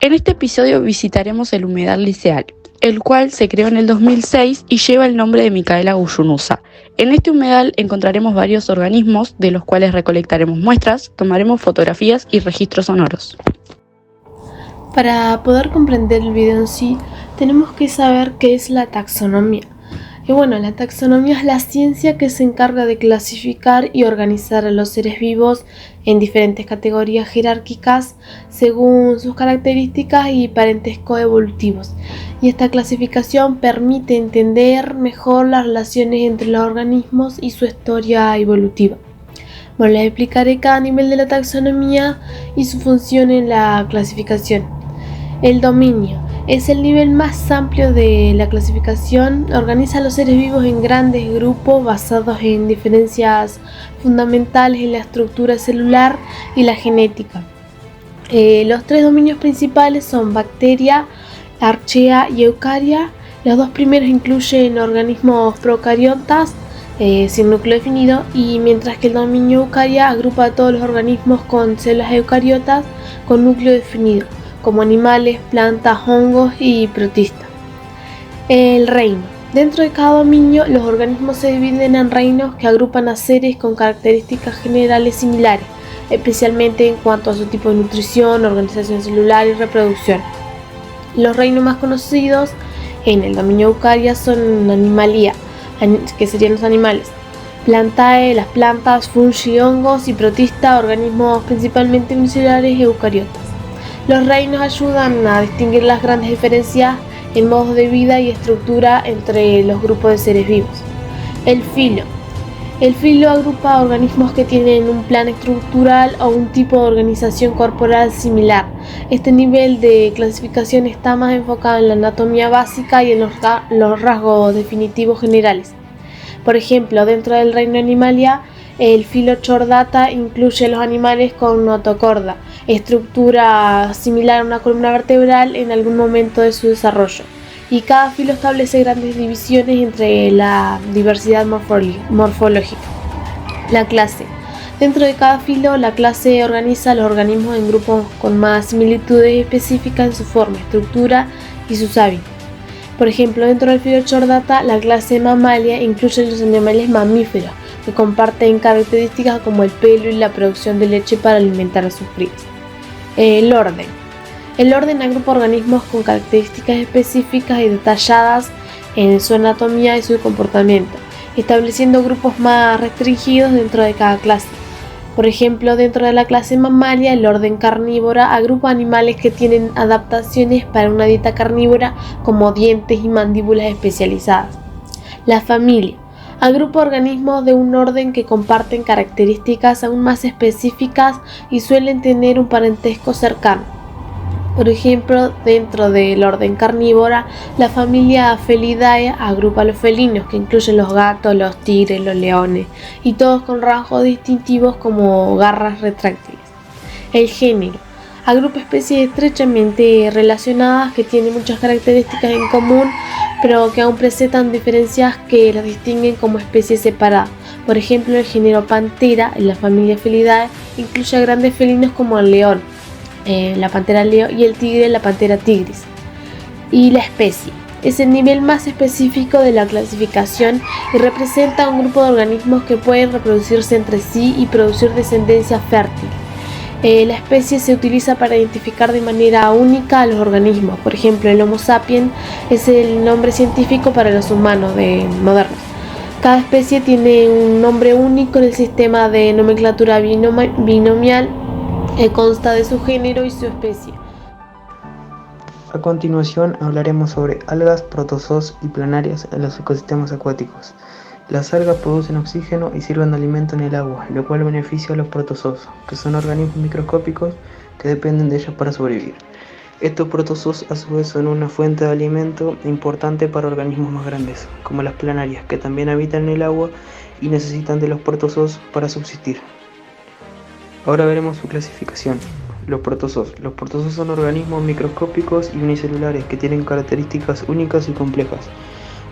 En este episodio visitaremos el humedal liceal, el cual se creó en el 2006 y lleva el nombre de Micaela Guyunusa. En este humedal encontraremos varios organismos de los cuales recolectaremos muestras, tomaremos fotografías y registros sonoros. Para poder comprender el video en sí, tenemos que saber qué es la taxonomía. La taxonomía es la ciencia que se encarga de clasificar y organizar a los seres vivos en diferentes categorías jerárquicas según sus características y parentesco evolutivos. Y esta clasificación permite entender mejor las relaciones entre los organismos y su historia evolutiva. Les explicaré cada nivel de la taxonomía y su función en la clasificación. El dominio es el nivel más amplio de la clasificación. Organiza a los seres vivos en grandes grupos basados en diferencias fundamentales en la estructura celular y la genética. Los tres dominios principales son bacteria, archaea y eucaria. Los dos primeros incluyen organismos procariotas sin núcleo definido, y mientras que el dominio eucaria agrupa a todos los organismos con células eucariotas con núcleo definido, como animales, plantas, hongos y protistas. El reino. Dentro de cada dominio, los organismos se dividen en reinos que agrupan a seres con características generales similares, especialmente en cuanto a su tipo de nutrición, organización celular y reproducción. Los reinos más conocidos en el dominio eucaria son Animalia, que serían los animales, Plantae, las plantas, fungi, hongos, y protista, organismos principalmente unicelulares y eucariotas. Los reinos ayudan a distinguir las grandes diferencias en modos de vida y estructura entre los grupos de seres vivos. El filo. El filo agrupa organismos que tienen un plan estructural o un tipo de organización corporal similar. Este nivel de clasificación está más enfocado en la anatomía básica y en los rasgos definitivos generales. Por ejemplo, dentro del reino Animalia, el filo Chordata incluye los animales con notocorda, estructura similar a una columna vertebral en algún momento de su desarrollo, y cada filo establece grandes divisiones entre la diversidad morfológica. La clase. Dentro de cada filo, la clase organiza a los organismos en grupos con más similitudes específicas en su forma, estructura y sus hábitos. Por ejemplo, dentro del filo Chordata, la clase Mammalia incluye los animales mamíferos, que comparten características como el pelo y la producción de leche para alimentar a sus crías. El orden. El orden agrupa organismos con características específicas y detalladas en su anatomía y su comportamiento, estableciendo grupos más restringidos dentro de cada clase. Por ejemplo, dentro de la clase Mammalia, el orden carnívora agrupa animales que tienen adaptaciones para una dieta carnívora, como dientes y mandíbulas especializadas. La familia agrupa organismos de un orden que comparten características aún más específicas y suelen tener un parentesco cercano. Por ejemplo, dentro del orden carnívora, la familia Felidae agrupa a los felinos, que incluyen los gatos, los tigres, los leones, y todos con rasgos distintivos como garras retráctiles. El género agrupa especies estrechamente relacionadas que tienen muchas características en común, pero que aún presentan diferencias que las distinguen como especies separadas. Por ejemplo, el género Panthera en la familia Felidae incluye a grandes felinos como el león, la pantera leo, y el tigre, la pantera tigris. Y la especie es el nivel más específico de la clasificación y representa un grupo de organismos que pueden reproducirse entre sí y producir descendencia fértil. La especie se utiliza para identificar de manera única a los organismos. Por ejemplo, el Homo sapiens es el nombre científico para los humanos modernos. Cada especie tiene un nombre único en el sistema de nomenclatura binomial que consta de su género y su especie. A continuación hablaremos sobre algas, protozoos y planarias en los ecosistemas acuáticos. Las algas producen oxígeno y sirven de alimento en el agua, lo cual beneficia a los protozoos, que son organismos microscópicos que dependen de ellas para sobrevivir. Estos protozoos a su vez son una fuente de alimento importante para organismos más grandes, como las planarias, que también habitan en el agua y necesitan de los protozoos para subsistir. Ahora veremos su clasificación. Los protozoos. Los protozoos son organismos microscópicos y unicelulares que tienen características únicas y complejas.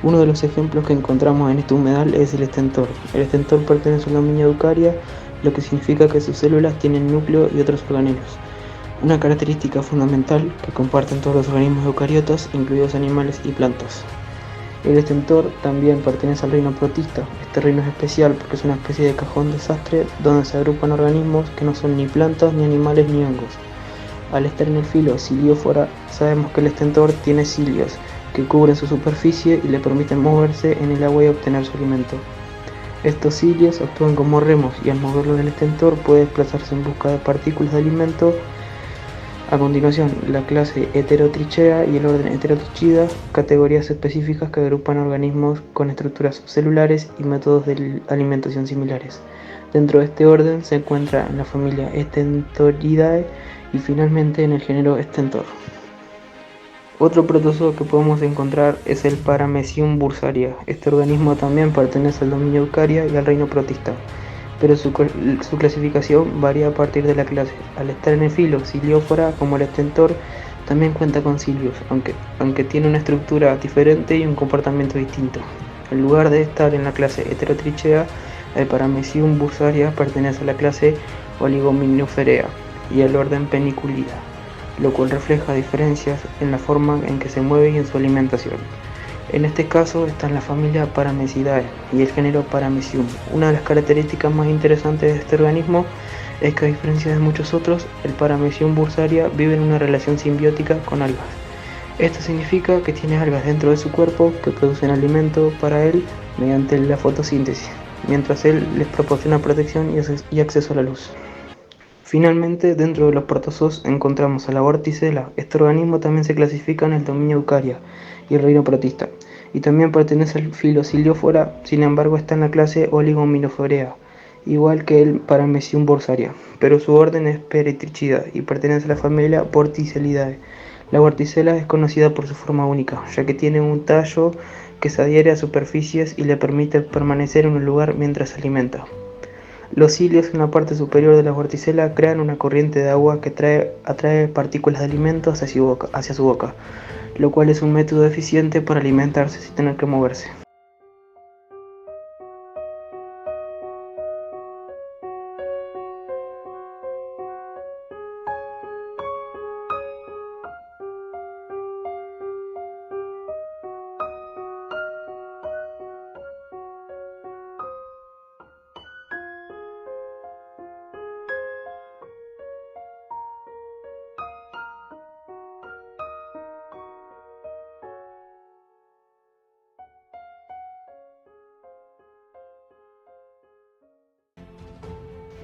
Uno de los ejemplos que encontramos en este humedal es el estentor. El estentor pertenece a la dominio eucaria, lo que significa que sus células tienen núcleo y otros organelos. una característica fundamental que comparten todos los organismos eucariotas, incluidos animales y plantas. El estentor también pertenece al reino protista. Este reino es especial porque es una especie de cajón desastre donde se agrupan organismos que no son ni plantas, ni animales, ni hongos. Al estar en el filo Ciliófora, sabemos que el estentor tiene cilios que cubren su superficie y le permiten moverse en el agua y obtener su alimento. Estos cilios actúan como remos y al moverlo en el estentor puede desplazarse en busca de partículas de alimento. A continuación, la clase Heterotrichea y el orden Heterotrichida, categorías específicas que agrupan organismos con estructuras celulares y métodos de alimentación similares. Dentro de este orden se encuentra en la familia Stentoridae y finalmente en el género Stentor. Otro protozoo que podemos encontrar es el Paramecium bursaria. Este organismo también pertenece al dominio Eucaria y al reino protista, pero su clasificación varía a partir de la clase. Al estar en el filo Ciliófora, como el estentor, también cuenta con cilios, aunque tiene una estructura diferente y un comportamiento distinto. En lugar de estar en la clase Heterotrichea, el Paramecium bursaria pertenece a la clase Oligominoferea y al orden Peniculida, lo cual refleja diferencias en la forma en que se mueve y en su alimentación. En este caso está en la familia Paramecidae y el género Paramecium. Una de las características más interesantes de este organismo es que, a diferencia de muchos otros, el Paramecium bursaria vive en una relación simbiótica con algas. Esto significa que tiene algas dentro de su cuerpo que producen alimento para él mediante la fotosíntesis, mientras él les proporciona protección y acceso a la luz. Finalmente, dentro de los protozoos encontramos a la Vorticella. Este organismo también se clasifica en el dominio Eucaria y el reino protista, y también pertenece al filo Ciliófora, sin embargo está en la clase Oligominoferea, igual que el Paramecium bursaria, pero su orden es Peritrichida y pertenece a la familia Vorticellidae. La Vorticella es conocida por su forma única, ya que tiene un tallo que se adhiere a superficies y le permite permanecer en un lugar mientras se alimenta. Los cilios en la parte superior de la vorticela crean una corriente de agua que atrae partículas de alimento hacia su boca, lo cual es un método eficiente para alimentarse sin tener que moverse.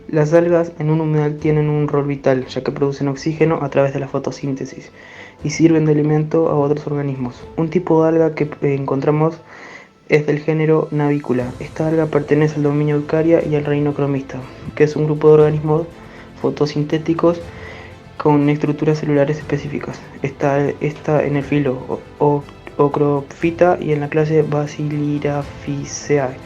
Las algas en un humedal tienen un rol vital, ya que producen oxígeno a través de la fotosíntesis y sirven de alimento a otros organismos. Un tipo de alga que encontramos es del género Navicula. Esta alga pertenece al dominio Eucaria y al reino Cromista, que es un grupo de organismos fotosintéticos con estructuras celulares específicas. Está en el filo Ocrophyta y en la clase Basilisraceae,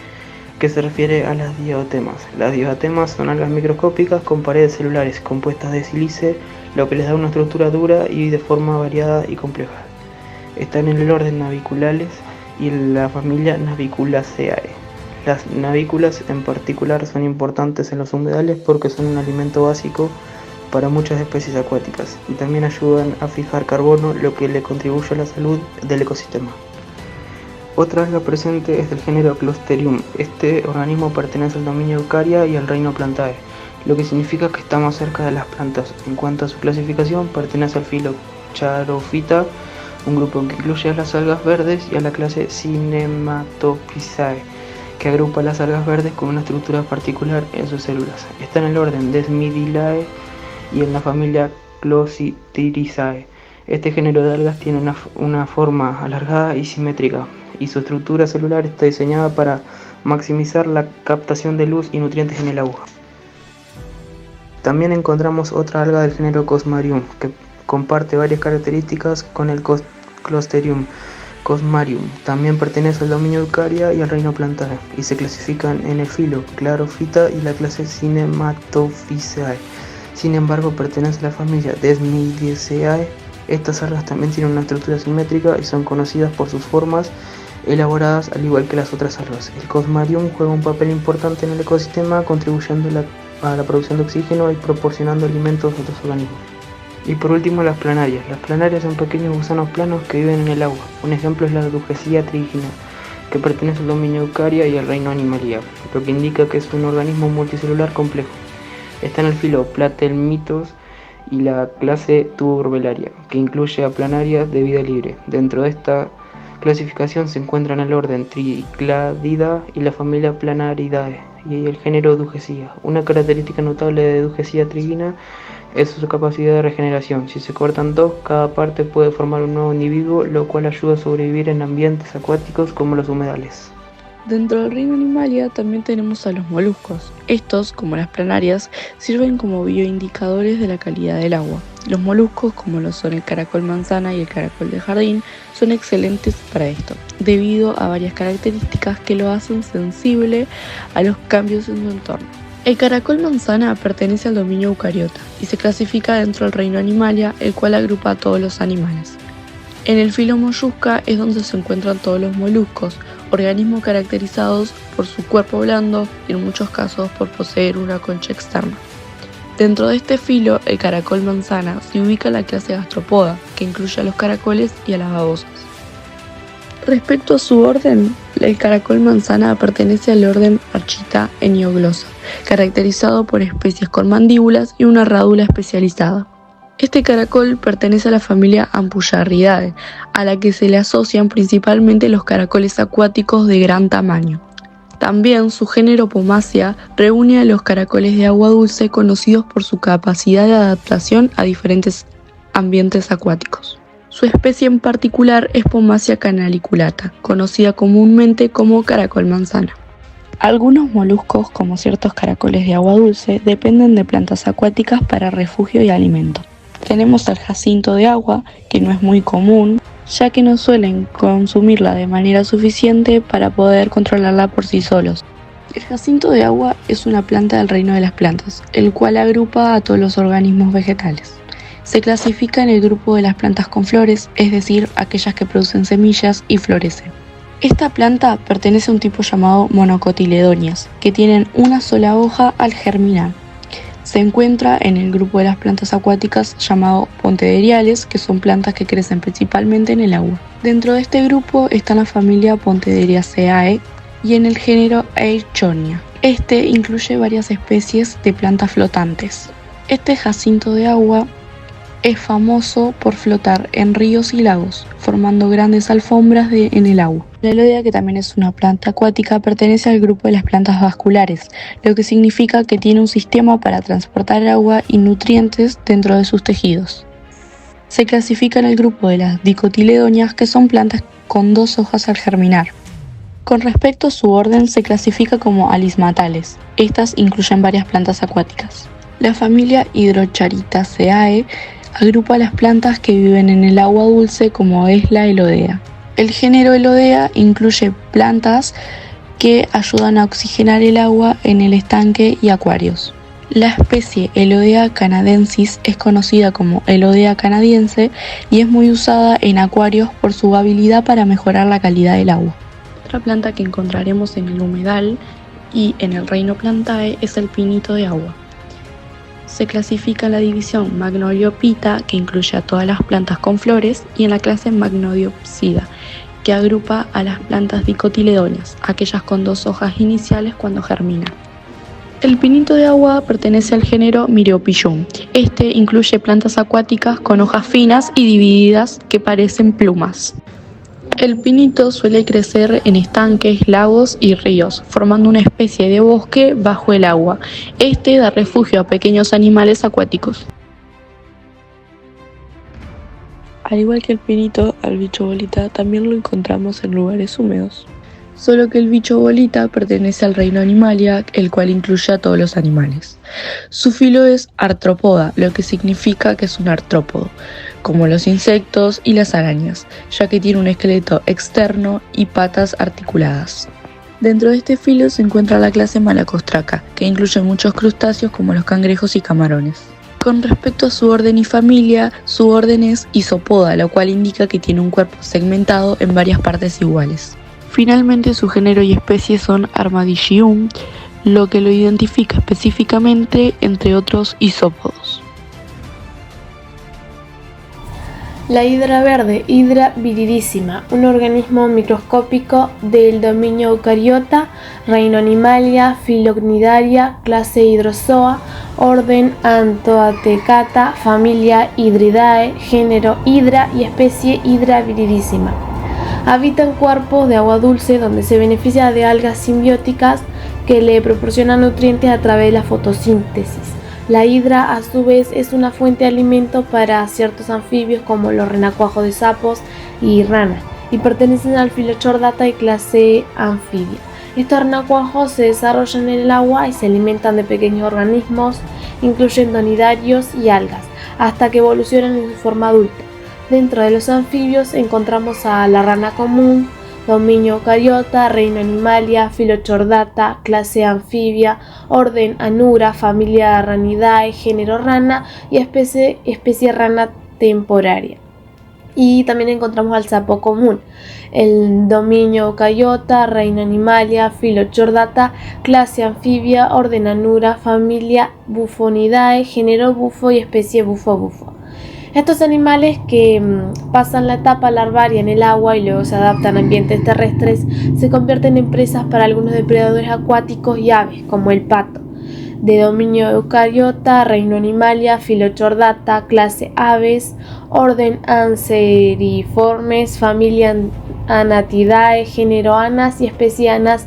que se refiere a las diatotemas. Las diatotemas son algas microscópicas con paredes celulares compuestas de sílice, lo que les da una estructura dura y de forma variada y compleja. Están en el orden Naviculales y en la familia Naviculaceae. Las navículas en particular son importantes en los humedales porque son un alimento básico para muchas especies acuáticas y también ayudan a fijar carbono, lo que le contribuye a la salud del ecosistema. Otra alga presente es del género Closterium. Este organismo pertenece al dominio Eucaria y al reino Plantae, lo que significa que está más cerca de las plantas. En cuanto a su clasificación, pertenece al filo Charophyta, un grupo que incluye a las algas verdes y a la clase Cinematophysae, que agrupa las algas verdes con una estructura particular en sus células. Está en el orden Desmidilae y en la familia Clositirisae. Este género de algas tiene una forma alargada y simétrica, y su estructura celular está diseñada para maximizar la captación de luz y nutrientes en el agua. También encontramos otra alga del género Cosmarium, que comparte varias características con el Closterium. Cosmarium también pertenece al dominio Eucaria y al reino Plantae, y se clasifican en el filo Clarophyta y la clase Cinematophysae. Sin embargo, pertenece a la familia Desmidiaceae. Estas algas también tienen una estructura simétrica y son conocidas por sus formas elaboradas, al igual que las otras algas. El Cosmarium juega un papel importante en el ecosistema, contribuyendo a la producción de oxígeno y proporcionando alimentos a otros organismos. Y por último, las planarias. Las planarias son pequeños gusanos planos que viven en el agua. Un ejemplo es la Dugesia trigina, que pertenece al dominio Eukarya y al reino Animalia, lo que indica que es un organismo multicelular complejo. Está en el filo Platelmitos y la clase Tuburbelaria, que incluye a planarias de vida libre. Dentro de esta clasificación se encuentran el orden Tricladidae y la familia Planaridae y el género Dugesia. Una característica notable de Dugesia trigina es su capacidad de regeneración. Si se cortan dos, cada parte puede formar un nuevo individuo, lo cual ayuda a sobrevivir en ambientes acuáticos como los humedales. Dentro del reino Animalia también tenemos a los moluscos. Estos, como las planarias, sirven como bioindicadores de la calidad del agua. Los moluscos, como lo son el caracol manzana y el caracol de jardín, son excelentes para esto, debido a varias características que lo hacen sensible a los cambios en su entorno. El caracol manzana pertenece al dominio eucariota y se clasifica dentro del reino Animalia, el cual agrupa a todos los animales. En el filo Mollusca es donde se encuentran todos los moluscos, organismos caracterizados por su cuerpo blando y en muchos casos por poseer una concha externa. Dentro de este filo, el caracol manzana se ubica en la clase Gastropoda, que incluye a los caracoles y a las babosas. Respecto a su orden, el caracol manzana pertenece al orden Archita Enioglossa, caracterizado por especies con mandíbulas y una rádula especializada. Este caracol pertenece a la familia Ampullarridae, a la que se le asocian principalmente los caracoles acuáticos de gran tamaño. También su género Pomacia reúne a los caracoles de agua dulce conocidos por su capacidad de adaptación a diferentes ambientes acuáticos. Su especie en particular es Pomacia canaliculata, conocida comúnmente como caracol manzana. Algunos moluscos, como ciertos caracoles de agua dulce, dependen de plantas acuáticas para refugio y alimento. Tenemos al jacinto de agua, que no es muy común, ya que no suelen consumirla de manera suficiente para poder controlarla por sí solos. El jacinto de agua es una planta del reino de las plantas, el cual agrupa a todos los organismos vegetales. Se clasifica en el grupo de las plantas con flores, es decir, aquellas que producen semillas y florecen. Esta planta pertenece a un tipo llamado monocotiledonias, que tienen una sola hoja al germinar. Se encuentra en el grupo de las plantas acuáticas llamado pontederiales, que son plantas que crecen principalmente en el agua. Dentro de este grupo está la familia Pontederiaceae y en el género Eichhornia. Este incluye varias especies de plantas flotantes. Este jacinto de agua es famoso por flotar en ríos y lagos, formando grandes alfombras en el agua. La elodea, que también es una planta acuática, pertenece al grupo de las plantas vasculares, lo que significa que tiene un sistema para transportar agua y nutrientes dentro de sus tejidos. Se clasifica en el grupo de las dicotiledonias, que son plantas con dos hojas al germinar. Con respecto a su orden, se clasifica como alismatales. Estas incluyen varias plantas acuáticas. La familia Hydrocharithaceae agrupa las plantas que viven en el agua dulce, como es la elodea. El género elodea incluye plantas que ayudan a oxigenar el agua en el estanque y acuarios. La especie Elodea canadensis es conocida como Elodea canadiense y es muy usada en acuarios por su habilidad para mejorar la calidad del agua. Otra planta que encontraremos en el humedal y en el reino Plantae es el pinito de agua. Se clasifica en la división Magnoliophyta, que incluye a todas las plantas con flores, y en la clase Magnodiopsida, que agrupa a las plantas dicotiledonias, aquellas con dos hojas iniciales cuando germinan. El pinito de agua pertenece al género Myriophyllum. Este incluye plantas acuáticas con hojas finas y divididas que parecen plumas. El pinito suele crecer en estanques, lagos y ríos, formando una especie de bosque bajo el agua. Este da refugio a pequeños animales acuáticos. Al igual que el pinito, al bicho bolita también lo encontramos en lugares húmedos. Solo que el bicho bolita pertenece al reino Animalia, el cual incluye a todos los animales. Su filo es Arthropoda, lo que significa que es un artrópodo, como los insectos y las arañas, ya que tiene un esqueleto externo y patas articuladas. Dentro de este filo se encuentra la clase Malacostraca, que incluye muchos crustáceos como los cangrejos y camarones. Con respecto a su orden y familia, su orden es Isopoda, lo cual indica que tiene un cuerpo segmentado en varias partes iguales. Finalmente, su género y especie son Armadillium, lo que lo identifica específicamente entre otros isópodos. La hidra verde, Hydra viridissima, un organismo microscópico del dominio Eucariota, reino Animalia, filo Cnidaria, clase Hydrozoa, orden Anthoatecata, familia Hydridae, género Hydra y especie Hydra viridissima. Habita en cuerpos de agua dulce donde se beneficia de algas simbióticas que le proporcionan nutrientes a través de la fotosíntesis. La hidra, a su vez, es una fuente de alimento para ciertos anfibios como los renacuajos de sapos y ranas, y pertenecen al filo Chordata y clase anfibia. Estos renacuajos se desarrollan en el agua y se alimentan de pequeños organismos, incluyendo nidarios y algas, hasta que evolucionan en su forma adulta. Dentro de los anfibios encontramos a la rana común, dominio Eucariota, reino Animalia, filo Chordata, clase anfibia, orden Anura, familia Ranidae, género rana y especie rana temporaria. Y también encontramos al sapo común, el dominio Eucariota, reino Animalia, filo Chordata, clase anfibia, orden Anura, familia Bufonidae, género bufo y especie bufo. Estos animales que pasan la etapa larvaria en el agua y luego se adaptan a ambientes terrestres se convierten en presas para algunos depredadores acuáticos y aves, como el pato. De dominio Eucariota, reino Animalia, filo Chordata, clase aves, orden Anseriformes, familia Anatidae, género Anas y especie Anas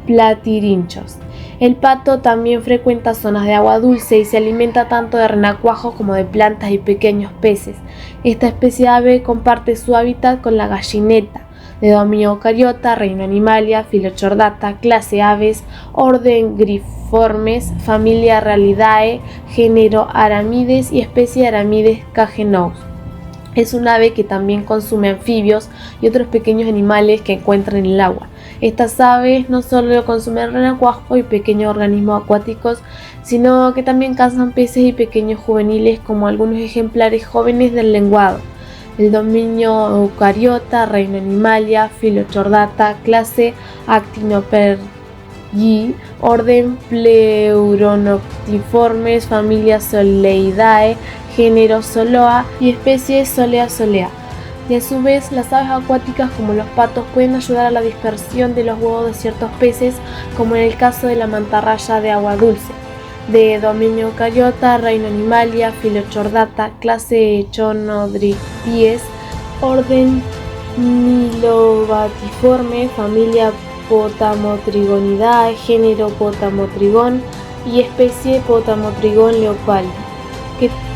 platirinchos. El pato también frecuenta zonas de agua dulce y se alimenta tanto de renacuajos como de plantas y pequeños peces. Esta especie de ave comparte su hábitat con la gallineta, de dominio Eucariota, reino Animalia, filo Chordata, clase aves, orden Griformes, familia Rallidae, género Aramides y especie Aramides cagenous. Es un ave que también consume anfibios y otros pequeños animales que encuentra en el agua. Estas aves no solo consumen renacuajos y pequeños organismos acuáticos, sino que también cazan peces y pequeños juveniles como algunos ejemplares jóvenes del lenguado. El dominio Eucariota, reino Animalia, filo Chordata, clase Actinopterygii, orden Pleuronoctiformes, familia Soleidae, género Soloa y especie Solea. Y a su vez, las aves acuáticas como los patos pueden ayudar a la dispersión de los huevos de ciertos peces, como en el caso de la mantarraya de agua dulce. De dominio Eucariota, reino Animalia, filo Chordata, clase Chonodripies, orden Nilobatiforme, familia Potamotrigonidae, género Potamotrigón y especie Potamotrigón leopaldi.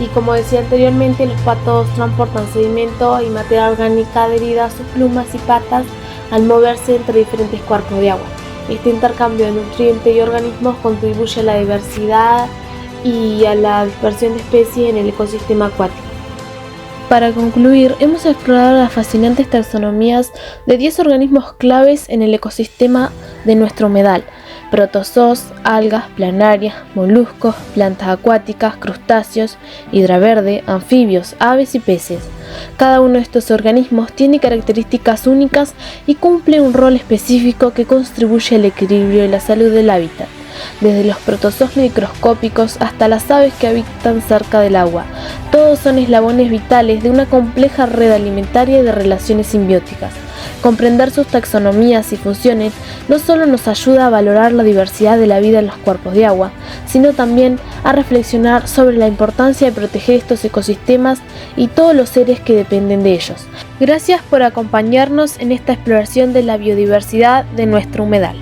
Y como decía anteriormente, los patos transportan sedimento y materia orgánica adherida a sus plumas y patas al moverse entre diferentes cuerpos de agua. Este intercambio de nutrientes y organismos contribuye a la diversidad y a la dispersión de especies en el ecosistema acuático. Para concluir, hemos explorado las fascinantes taxonomías de 10 organismos claves en el ecosistema de nuestro humedal: protozoos, algas, planarias, moluscos, plantas acuáticas, crustáceos, hidra verde, anfibios, aves y peces. Cada uno de estos organismos tiene características únicas y cumple un rol específico que contribuye al equilibrio y la salud del hábitat, desde los protozoos microscópicos hasta las aves que habitan cerca del agua. Todos son eslabones vitales de una compleja red alimentaria y de relaciones simbióticas. Comprender sus taxonomías y funciones no solo nos ayuda a valorar la diversidad de la vida en los cuerpos de agua, sino también a reflexionar sobre la importancia de proteger estos ecosistemas y todos los seres que dependen de ellos. Gracias por acompañarnos en esta exploración de la biodiversidad de nuestro humedal.